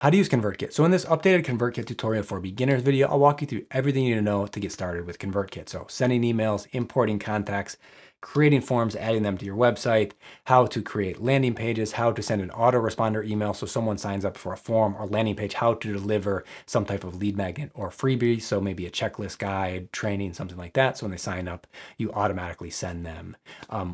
How to use ConvertKit. So in this updated ConvertKit tutorial for beginners video, I'll walk you through everything you need to know to get started with ConvertKit. So sending emails, importing contacts, creating forms, adding them to your website, how to create landing pages, how to send an autoresponder email so someone signs up for a form or landing page, how to deliver some type of lead magnet or freebie, so maybe a checklist guide, training, something like that. So when they sign up, you automatically send them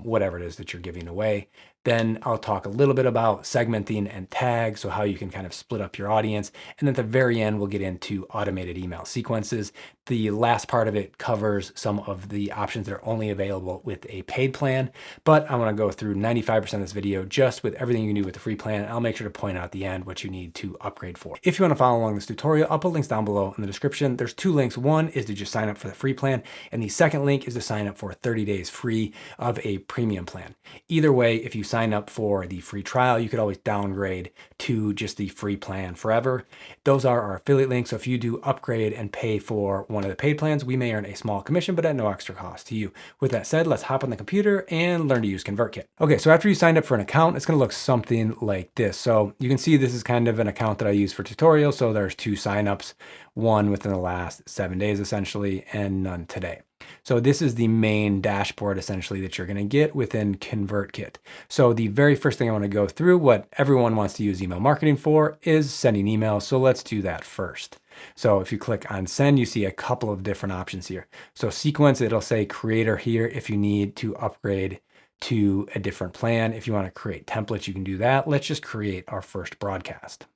whatever it is that you're giving away. Then I'll talk a little bit about segmenting and tags, so how you can kind of split up your audience. And at the very end, we'll get into automated email sequences. The last part of it covers some of the options that are only available with a paid plan, but I want to go through 95% of this video just with everything you can do with the free plan. I'll make sure to point out at the end what you need to upgrade for. If you want to follow along this tutorial, I'll put links down below in the description. There's two links. One is to just sign up for the free plan, and the second link is to sign up for 30 days free of a premium plan. Either way, if you sign up for the free trial, you could always downgrade to just the free plan forever. Those are our affiliate links. So if you do upgrade and pay for one of the paid plans, we may earn a small commission, but at no extra cost to you. With that said, let's hop on the computer and learn to use ConvertKit. Okay, so after you signed up for an account, it's going to look something like this. So you can see this is kind of an account that I use for tutorials. So there's 2 signups, one within the last 7 days essentially, and none today. So this is the main dashboard essentially that you're going to get within ConvertKit. So the very first thing I want to go through, what everyone wants to use email marketing for, is sending emails. So let's do that first. So if you click on send, you see a couple of different options here. So sequence, it'll say creator here if you need to upgrade to a different plan. If you want to create templates, you can do that. Let's just create our first broadcast.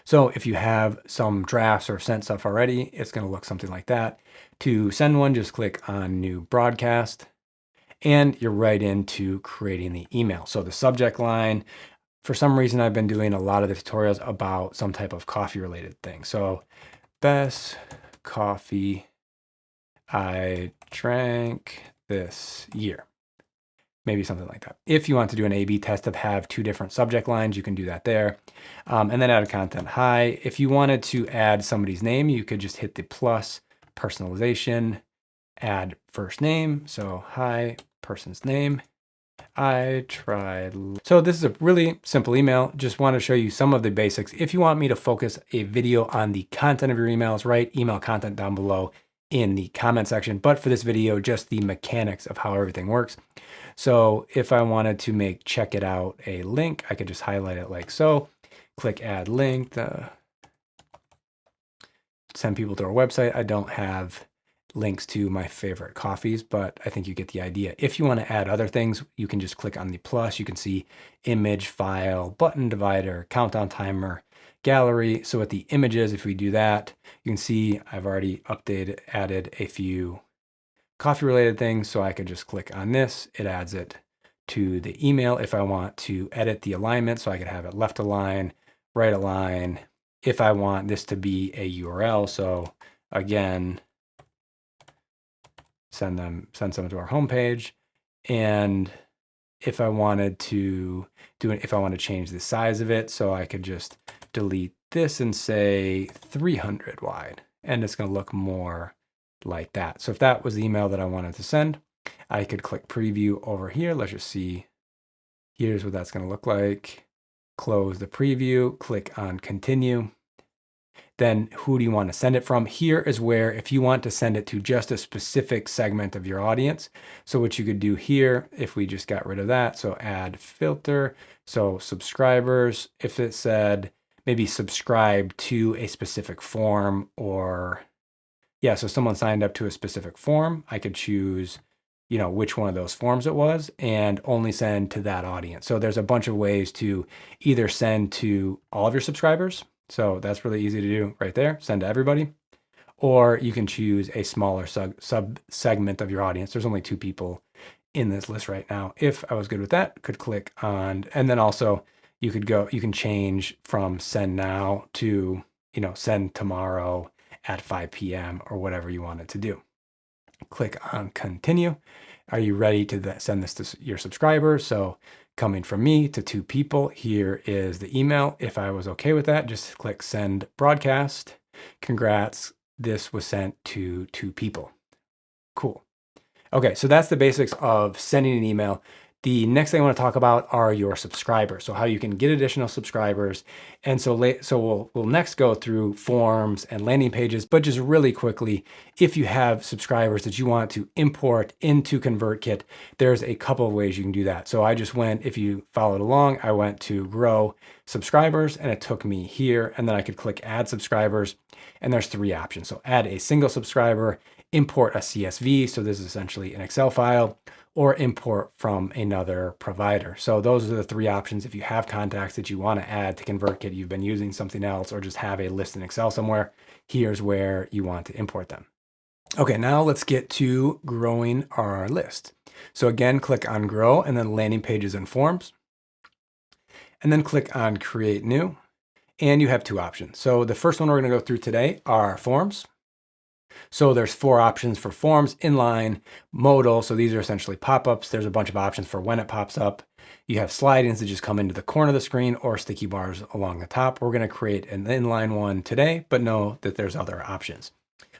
So if you have some drafts or sent stuff already, it's going to look something like that. To send one, just click on new broadcast and you're right into creating the email. So the subject line, for some reason, I've been doing a lot of the tutorials about some type of coffee related thing. So best coffee I drank this year. Maybe something like that. If you want to do an A/B test of have 2 different subject lines, you can do that there. And then add a content. Hi. If you wanted to add somebody's name, you could just hit the plus, personalization, add first name. So hi, person's name. I tried. So this is a really simple email. Just want to show you some of the basics. If you want me to focus a video on the content of your emails, write email content down below in the comment section. But for this video, just the mechanics of how everything works. So if I wanted to make check it out a link, I could just highlight it like so, click add link, send people to our website. I don't have links to my favorite coffees, but I think you get the idea. If you want to add other things, you can just click on the plus. You can see image, file, button divider, countdown timer, gallery. So with the images, if we do that, you can see I've already added a few coffee related things. So I could just click on this. It adds it to the email. If I want to edit the alignment, so I could have it left align, right align. If I want this to be a URL, so again, send someone to our homepage. And if I wanted to if I want to change the size of it, so I could just delete this and say 300 wide, and it's going to look more like that. So if that was the email that I wanted to send, I could click preview over here. Let's just see. Here's what that's going to look like. Close the preview, click on continue. Then who do you want to send it from? Here is where if you want to send it to just a specific segment of your audience. So what you could do here, if we just got rid of that, so add filter, so subscribers, if it said maybe subscribe to a specific form, or yeah, so someone signed up to a specific form, I could choose, you know, which one of those forms it was and only send to that audience. So there's a bunch of ways to either send to all of your subscribers. So that's really easy to do right there, send to everybody. Or you can choose a smaller sub segment of your audience. There's only 2 people in this list right now. If I was good with that, could click on, and then also you can change from send now to, you know, send tomorrow at 5 p.m. or whatever you want it to do. Click on continue. Are you ready to send this to your subscribers? So coming from me to 2 people, here is the email. If I was okay with that, just click send broadcast. Congrats, this was sent to 2 people. Cool. Okay, so that's the basics of sending an email. The next thing I want to talk about are your subscribers. So how you can get additional subscribers. And so we'll next go through forms and landing pages, but just really quickly, if you have subscribers that you want to import into ConvertKit, there's a couple of ways you can do that. So I just went, if you followed along, I went to grow subscribers and it took me here, and then I could click add subscribers, and there's 3 options. So add a single subscriber, import a CSV. So this is essentially an Excel file, or import from another provider. So those are the 3 options. If you have contacts that you want to add to ConvertKit, you've been using something else, or just have a list in Excel somewhere, here's where you want to import them. Okay, now let's get to growing our list. So again, click on grow and then landing pages and forms, and then click on create new. And you have 2 options. So the first one we're going to go through today are forms. So there's 4 options for forms: inline, modal. So these are essentially pop-ups. There's a bunch of options for when it pops up. You have slide-ins that just come into the corner of the screen, or sticky bars along the top. We're going to create an inline one today, but know that there's other options.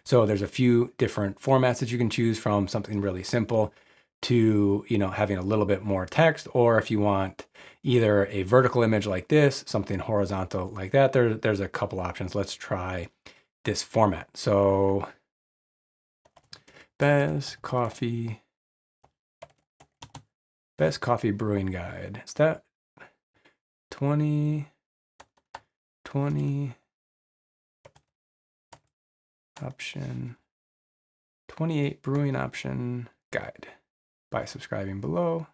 So there's a few different formats that you can choose from, something really simple to, having a little bit more text, or if you want either a vertical image like this, something horizontal like that, there's a couple options. Let's try this format. So best coffee brewing guide. Is that 2020 option 28 brewing option guide by subscribing below.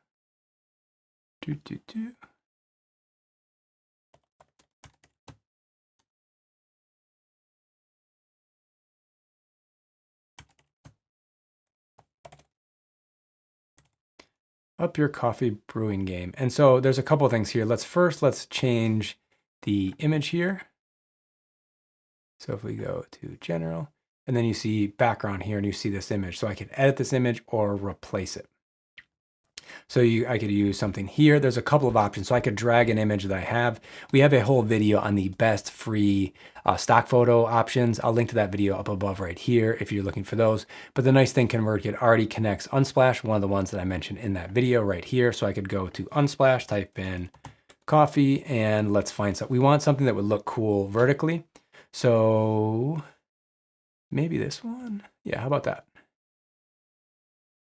Up your coffee brewing game. And so there's a couple of things here. Let's change the image here. So if we go to general, and then you see background here, and you see this image. So I could edit this image or replace it. So I could use something here. There's a couple of options. So I could drag an image that I have. We have a whole video on the best free stock photo options. I'll link to that video up above right here if you're looking for those. But the nice thing, ConvertKit already connects Unsplash, one of the ones that I mentioned in that video right here. So I could go to Unsplash, type in coffee, and let's find something. We want something that would look cool vertically. So maybe this one. Yeah, how about that?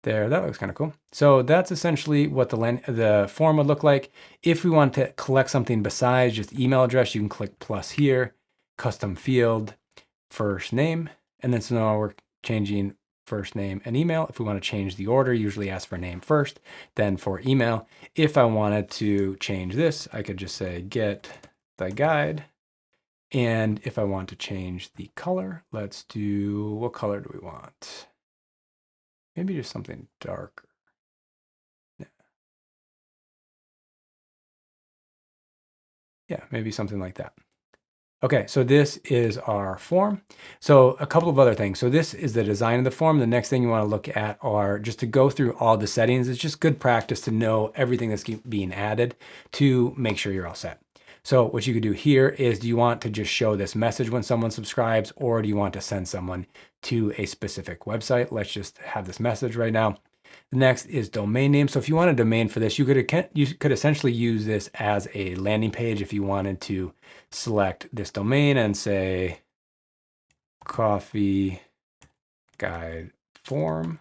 There, that looks kind of cool. So that's essentially what the form would look like. If we want to collect something besides just email address, you can click plus here, custom field, first name, and then so now we're changing first name and email. If we want to change the order, usually ask for name first, then for email. If I wanted to change this, I could just say get the guide. And if I want to change the color, let's do, what color do we want? Maybe just something darker. Yeah, maybe something like that. Okay, so this is our form. So a couple of other things. So this is the design of the form. The next thing you want to look at are just to go through all the settings. It's just good practice to know everything that's being added to make sure you're all set. So what you could do here is, do you want to just show this message when someone subscribes, or do you want to send someone to a specific website? Let's just have this message right now. The next is domain name. So if you want a domain for this, you could essentially use this as a landing page if you wanted to select this domain and say coffee guide form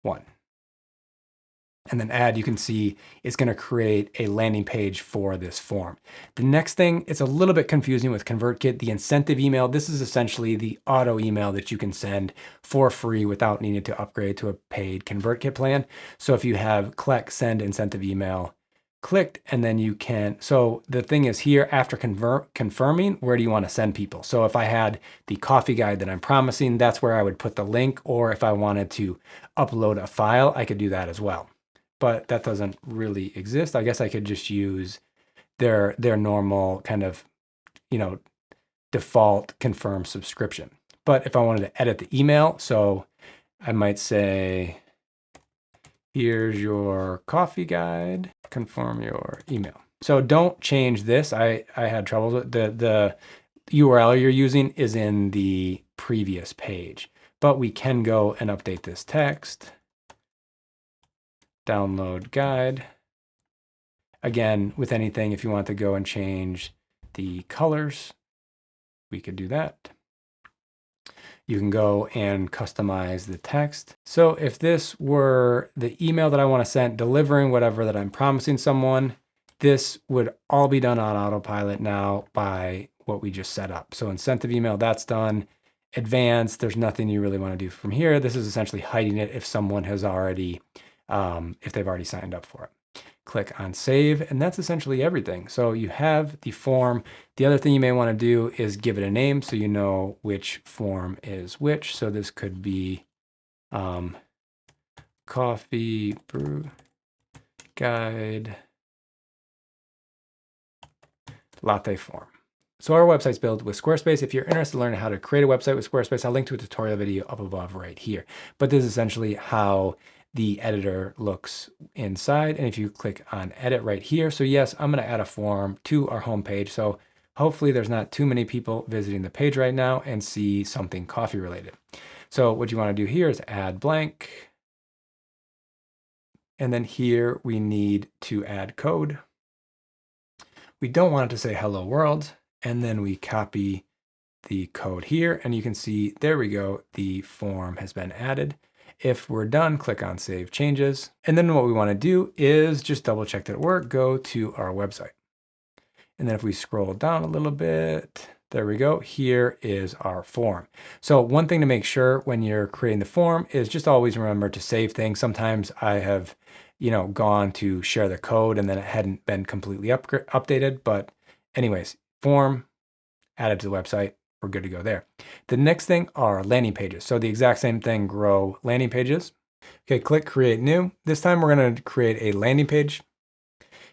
1. And then add, you can see it's going to create a landing page for this form. The next thing, it's a little bit confusing with ConvertKit, the incentive email. This is essentially the auto email that you can send for free without needing to upgrade to a paid ConvertKit plan. So if you have click send incentive email clicked, and then you can, so the thing is here, after confirming, where do you want to send people? So if I had the coffee guide that I'm promising, that's where I would put the link, or if I wanted to upload a file, I could do that as well. But that doesn't really exist. I guess I could just use their normal kind of, default confirm subscription. But if I wanted to edit the email, so I might say, here's your coffee guide, confirm your email. So don't change this. I had trouble with the URL you're using is in the previous page, but we can go and update this text download guide. Again, with anything, if you want to go and change the colors, we could do that. You can go and customize the text. So if this were the email that I want to send, delivering whatever that I'm promising someone, this would all be done on autopilot now by what we just set up. So incentive email, that's done. Advanced, there's nothing you really want to do from here. This is essentially hiding it if someone has already, if they've already signed up for it. Click on save, and that's essentially everything. So you have the form. The other thing you may want to do is give it a name so you know which form is which. So this could be coffee brew guide latte form. So our website's built with Squarespace. If you're interested in learning how to create a website with Squarespace, I'll link to a tutorial video up above right here. But this is essentially how the editor looks inside. And if you click on edit right here, so yes, I'm going to add a form to our homepage. So hopefully there's not too many people visiting the page right now and see something coffee related. So what you want to do here is add blank. And then here we need to add code. We don't want it to say hello world. And then we copy the code here, and you can see, there we go, the form has been added. If we're done, click on Save Changes. And then what we want to do is just double check that it worked, go to our website. And then if we scroll down a little bit, there we go, here is our form. So one thing to make sure when you're creating the form is just always remember to save things. Sometimes I have, gone to share the code and then it hadn't been completely updated. But anyways, form added to the website, we're good to go there. The next thing are landing pages. So the exact same thing, grow landing pages. Okay, click create new. This time we're going to create a landing page.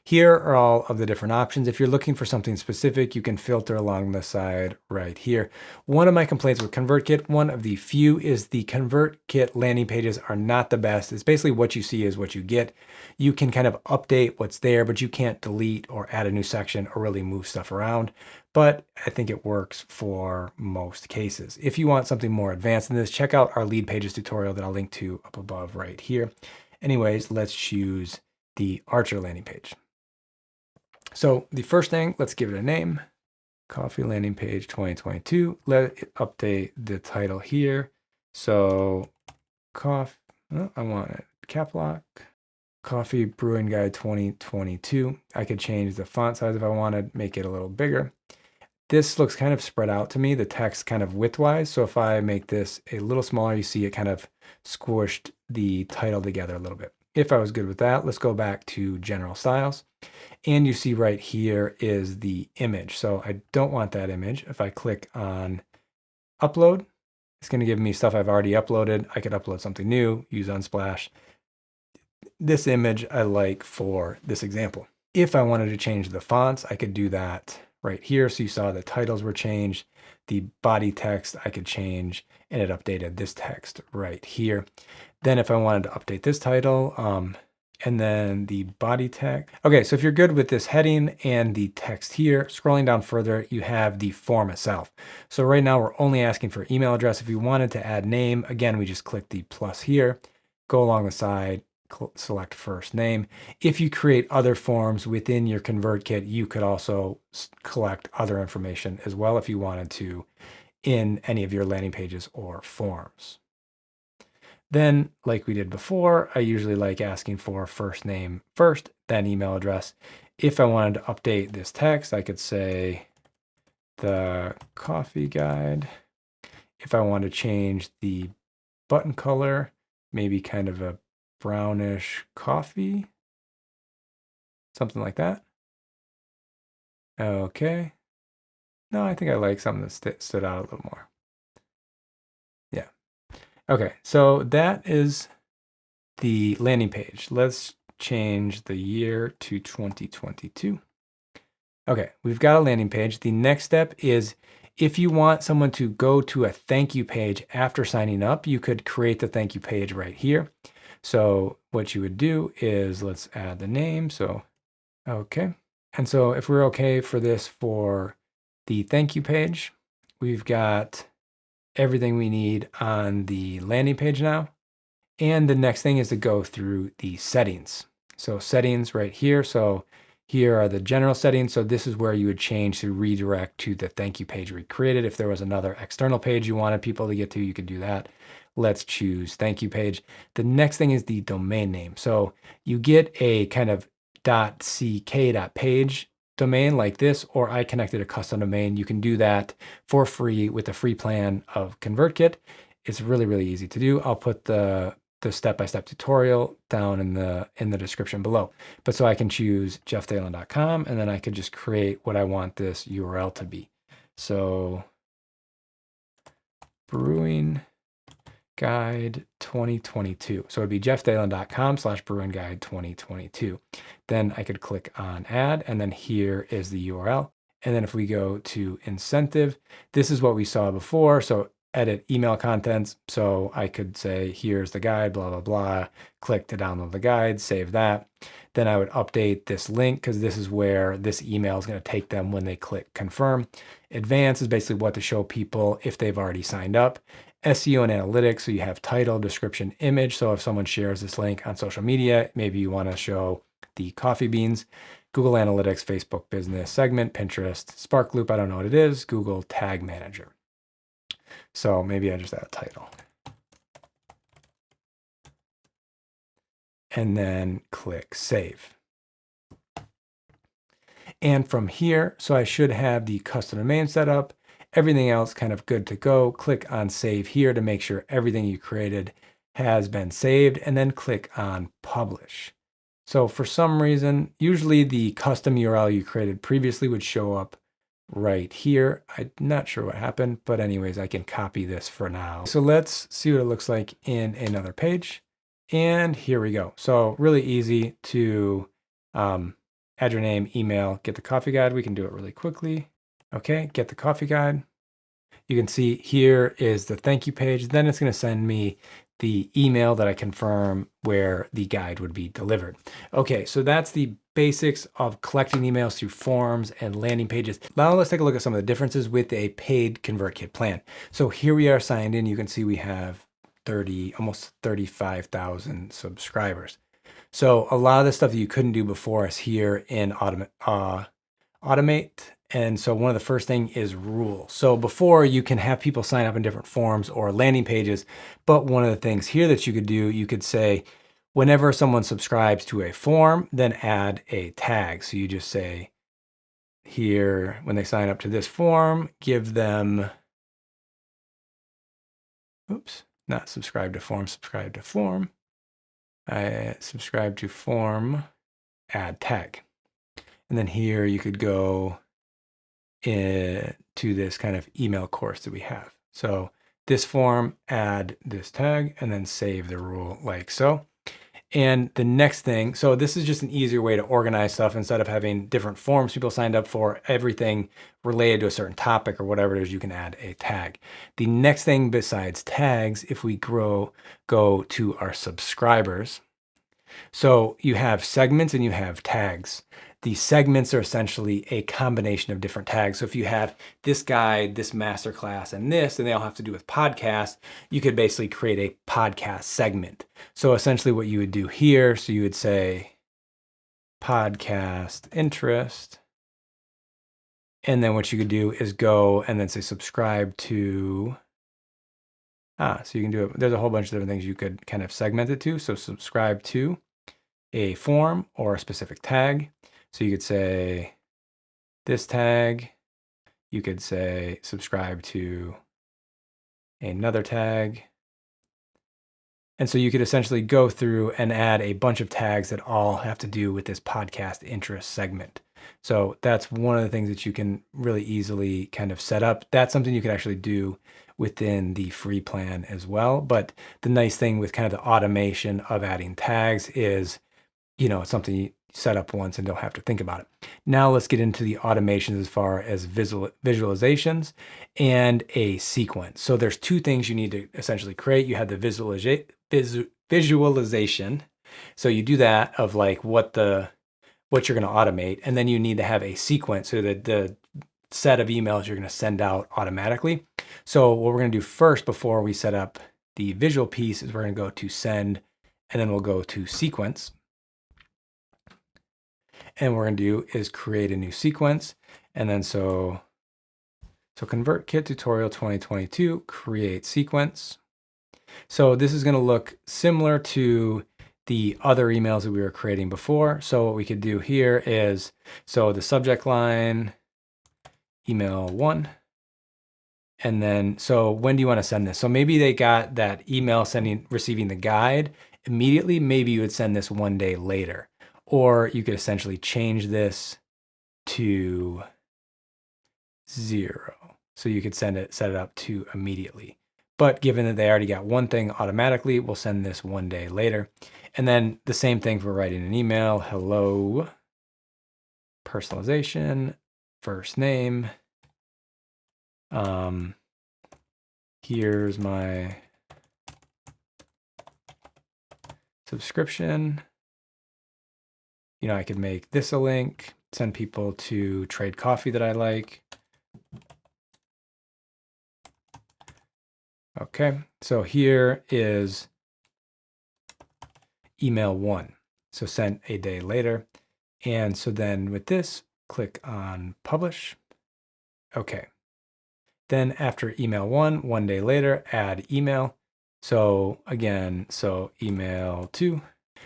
Here are all of the different options. If you're looking for something specific, you can filter along the side right here. One of my complaints with ConvertKit, one of the few, is the ConvertKit landing pages are not the best. It's basically what you see is what you get. You can kind of update what's there, but you can't delete or add a new section or really move stuff around. But I think it works for most cases. If you want something more advanced than this, check out our lead pages tutorial that I'll link to up above right here. Anyways, let's choose the Archer landing page. So the first thing, let's give it a name, Coffee Landing Page 2022. Let it update the title here. So I want it cap lock, Coffee Brewing Guide 2022. I could change the font size if I wanted, make it a little bigger. This looks kind of spread out to me, the text kind of widthwise. So if I make this a little smaller, you see it kind of squished the title together a little bit. If I was good with that, let's go back to general styles. And you see right here is the image. So I don't want that image. If I click on upload, it's going to give me stuff I've already uploaded. I could upload something new, use Unsplash. This image I like for this example. If I wanted to change the fonts, I could do that right here. So you saw the titles were changed. The body text I could change, and it updated this text right here. Then if I wanted to update this title, and then the body text. Okay, so if you're good with this heading and the text here, scrolling down further, you have the form itself. So right now we're only asking for email address. If you wanted to add name, again, we just click the plus here, go along the side, select first name. If you create other forms within your ConvertKit, you could also collect other information as well if you wanted to in any of your landing pages or forms. Then, like we did before, I usually like asking for first name first, then email address. If I wanted to update this text, I could say the coffee guide. If I want to change the button color, maybe kind of a brownish coffee, something like that. Okay. No, I think I like something that stood out a little more. Yeah. Okay, so that is the landing page. Let's change the year to 2022. Okay, we've got a landing page. The next step is if you want someone to go to a thank you page after signing up, you could create the thank you page right here. So what you would do is let's add the name. So, okay. And so if we're okay for this for the thank you page, we've got everything we need on the landing page now. And the next thing is to go through the settings. So settings right here. So here are the general settings. So this is where you would change to redirect to the thank you page we created. If there was another external page you wanted people to get to, you could do that. Let's choose thank you page. The next thing is the domain name. So you get a kind of .ck.page domain like this, or I connected a custom domain. You can do that for free with the free plan of ConvertKit. It's really, really easy to do. I'll put the step-by-step tutorial down in the description below. But so I can choose jeffthalen.com, and then I could just create what I want this URL to be. So Brewing Guide 2022. So it'd be jeffthalen.com/brewingguide 2022. Then I could click on add, and then here is the URL. And then if we go to incentive, this is what we saw before. So edit email contents. So I could say, here's the guide, blah, blah, blah, click to download the guide, save that. Then I would update this link because this is where this email is going to take them when they click confirm. Advanced is basically what to show people if they've already signed up. SEO and analytics, so you have title, description, image. So if someone shares this link on social media, maybe you want to show the coffee beans. Google Analytics, Facebook Business Segment, Pinterest, Sparkloop, I don't know what it is, Google Tag Manager. So maybe I just add a title. And then click save. And from here, so I should have the custom domain set up, everything else kind of good to go. Click on save here to make sure everything you created has been saved, and then click on publish. So for some reason, usually the custom URL you created previously would show up right here. I'm not sure what happened, but anyways, I can copy this for now. So let's see what it looks like in another page. And here we go. So really easy to add your name, email, get the coffee guide. We can do it really quickly. Okay, get the coffee guide. You can see here is the thank you page. Then it's going to send me the email that I confirm where the guide would be delivered. Okay, so that's the basics of collecting emails through forms and landing pages. Now let's take a look at some of the differences with a paid ConvertKit plan. So here we are signed in. You can see we have almost 35,000 subscribers. So a lot of the stuff that you couldn't do before is here in automate. And so one of the first thing is rules. So before you can have people sign up in different forms or landing pages, but one of the things here that you could do, you could say, whenever someone subscribes to a form, then add a tag. So you just say here, when they sign up to this form, give them, oops, not subscribe to form, subscribe to form. I subscribe to form, add tag. And then here you could go to this kind of email course that we have. So this form, add this tag, and then save the rule like so. And the next thing, so this is just an easier way to organize stuff instead of having different forms people signed up for, everything related to a certain topic or whatever it is, you can add a tag. The next thing besides tags, if we go to our subscribers, so you have segments and you have tags. The segments are essentially a combination of different tags. So if you have this guide, this masterclass, and this, and they all have to do with podcasts, you could basically create a podcast segment. So essentially what you would do here, so you would say podcast interest. And then what you could do is go and then say subscribe to, so you can do it. There's a whole bunch of different things you could kind of segment it to. So subscribe to a form or a specific tag. So you could say this tag, you could say subscribe to another tag. And so you could essentially go through and add a bunch of tags that all have to do with this podcast interest segment. So that's one of the things that you can really easily kind of set up. That's something you can actually do within the free plan as well. But the nice thing with kind of the automation of adding tags is, you know, it's something you set up once and don't have to think about it. Now let's get into the automations as far as visualizations and a sequence. So there's two things you need to essentially create. You have the visualization. So you do that of like what you're going to automate, and then you need to have a sequence so that the set of emails you're going to send out automatically. So what we're going to do first before we set up the visual piece is we're going to go to send, and then we'll go to sequence. And what we're going to do is create a new sequence. And then so ConvertKit tutorial 2022, create sequence. So this is going to look similar to the other emails that we were creating before. So what we could do here is, so the subject line, email 1. And then, so when do you want to send this? So maybe they got that email receiving the guide immediately. Maybe you would send this 1 day later, or you could essentially change this to 0. So you could set it up to immediately. But given that they already got one thing automatically, we'll send this 1 day later. And then the same thing for writing an email. Hello, personalization, first name. Here's my subscription. You know, I could make this a link, send people to trade coffee that I like. Okay, so here is email 1. So sent a day later. And so then with this, click on publish. Okay. Then after email 1 day later, add email. So again, so email 2.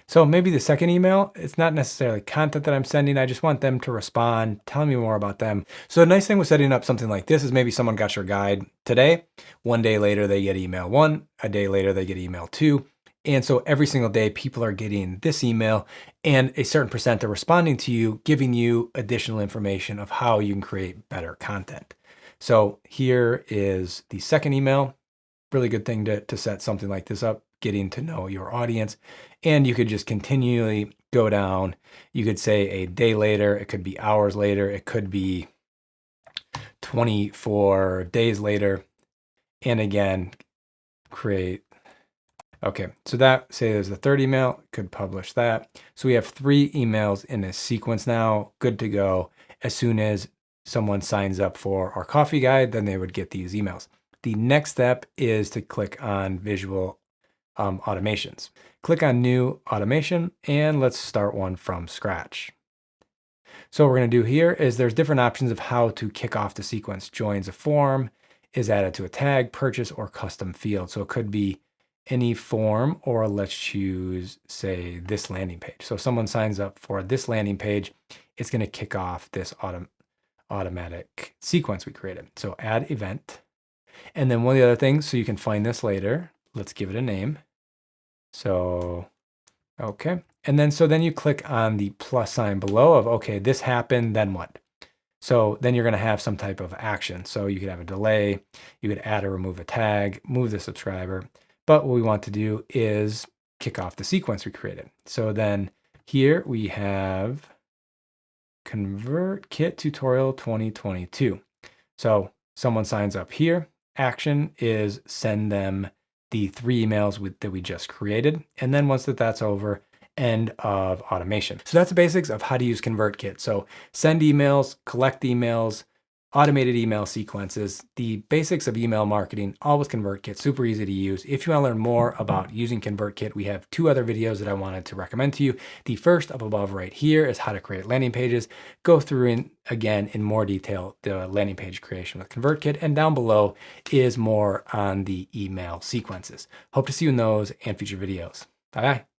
So maybe the second email, it's not necessarily content that I'm sending. I just want them to respond, telling me more about them. So the nice thing with setting up something like this is maybe someone got your guide today. 1 day later, they get email 1. A day later, they get email 2. And so every single day, people are getting this email, and a certain percent are responding to you, giving you additional information of how you can create better content. So here is the second email. Really good thing to set something like this up, getting to know your audience. And you could just continually go down. You could say a day later, it could be hours later, it could be 24 days later. And again, create. Okay, so that, say there's the third email, could publish that. So we have 3 emails in this sequence now, good to go. As soon as someone signs up for our coffee guide, then they would get these emails. The next step is to click on visual automations. Click on new automation, and let's start one from scratch. So what we're going to do here is there's different options of how to kick off the sequence. Joins a form, is added to a tag, purchase, or custom field. So it could be any form, or let's choose, say, this landing page. So if someone signs up for this landing page, it's going to kick off this automatic sequence we created. So add event. And then one of the other things, so you can find this later, let's give it a name. So, okay. And then, so then you click on the plus sign below of, okay, this happened, then what? So then you're going to have some type of action. So you could have a delay, you could add or remove a tag, move the subscriber. But what we want to do is kick off the sequence we created. So then here we have ConvertKit tutorial 2022. So someone signs up here. Action is send them the 3 emails that we just created. And then once that's over, end of automation. So that's the basics of how to use ConvertKit. So send emails, collect emails, automated email sequences, the basics of email marketing, all with ConvertKit, super easy to use. If you want to learn more about using ConvertKit, we have 2 other videos that I wanted to recommend to you. The first up above right here is how to create landing pages. Go through again in more detail the landing page creation with ConvertKit, and down below is more on the email sequences. Hope to see you in those and future videos. Bye-bye.